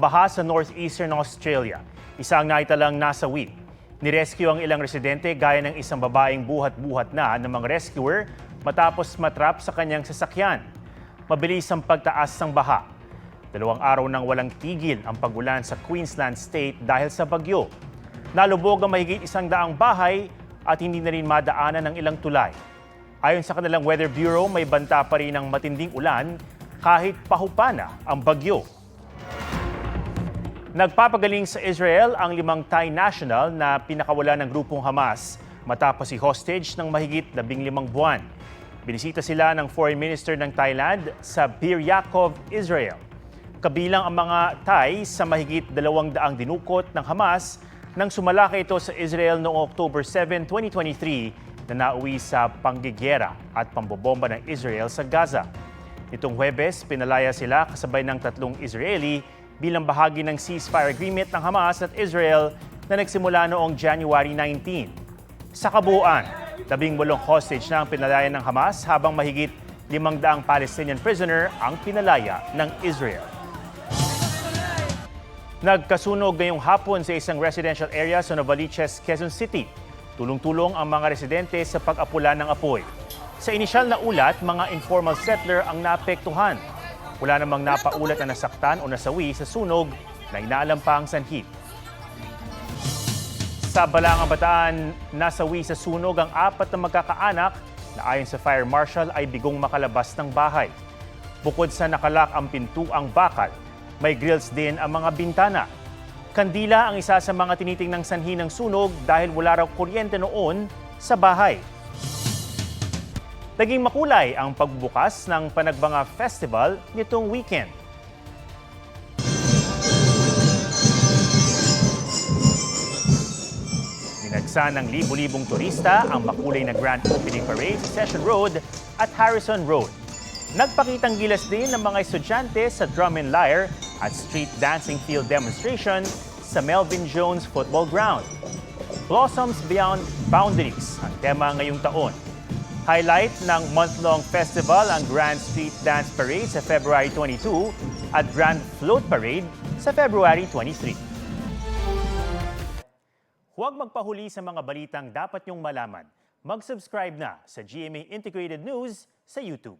baha sa northeastern Australia. Isa ang naitalang nasawi. Nirescue ang ilang residente gaya ng isang babaeng buhat-buhat na ng mga rescuer matapos matrap sa kanyang sasakyan. Mabilis ang pagtaas ng baha. 2 araw nang walang tigil ang pagulan sa Queensland State dahil sa bagyo. Nalubog ang mahigit 100 bahay at hindi na rin madaanan ng ilang tulay. Ayon sa kanilang Weather Bureau, may banta pa rin ng matinding ulan kahit pahupa na ang bagyo. Nagpapagaling sa Israel ang 5 Thai national na pinakawalan ng grupong Hamas matapos i-hostage ng mahigit 15 buwan. Binisita sila ng Foreign Minister ng Thailand sa Bir Yaakov, Israel. Kabilang ang mga Thai sa mahigit 200 dinukot ng Hamas nang sumalaki ito sa Israel noong October 7, 2023 na nauwi sa panggigera at pambobomba ng Israel sa Gaza. Nitong Huwebes, pinalaya sila kasabay ng 3 Israeli bilang bahagi ng ceasefire agreement ng Hamas at Israel na nagsimula noong January 19. Sa kabuuan, 18 hostage na ang pinalaya ng Hamas habang mahigit 500 Palestinian prisoner ang pinalaya ng Israel. Nagkasunog ngayong hapon sa isang residential area sa Novaliches, Quezon City. Tulong-tulong ang mga residente sa pag-apula ng apoy. Sa inisyal na ulat, mga informal settler ang naapektuhan. Wala namang napaulat na nasaktan o nasawi sa sunog na inaalam pa ang sanhi. Sa Balangang Bataan, nasawi sa sunog ang 4 na magkakaanak na ayon sa fire marshal ay bigong makalabas ng bahay. Bukod sa nakalak ang pintuang bakal, may grills din ang mga bintana. Kandila ang isa sa mga tinitingnang sanhi ng sunog dahil wala raw kuryente noon sa bahay. Naging makulay ang pagbubukas ng Panagbanga Festival nitong weekend. Dinagsa ng libu-libong turista ang makulay na grand opening parade sa Session Road at Harrison Road. Nagpakitang gilas din ng mga estudyante sa drum and lyre at street dancing field demonstration sa Melvin Jones Football Ground. Blossoms Beyond Boundaries ang tema ngayong taon. Highlight ng month-long festival ang Grand Street Dance Parade sa February 22 at Grand Float Parade sa February 23. Huwag magpahuli sa mga balitang dapat niyong malaman. Mag-subscribe na sa GMA Integrated News sa YouTube.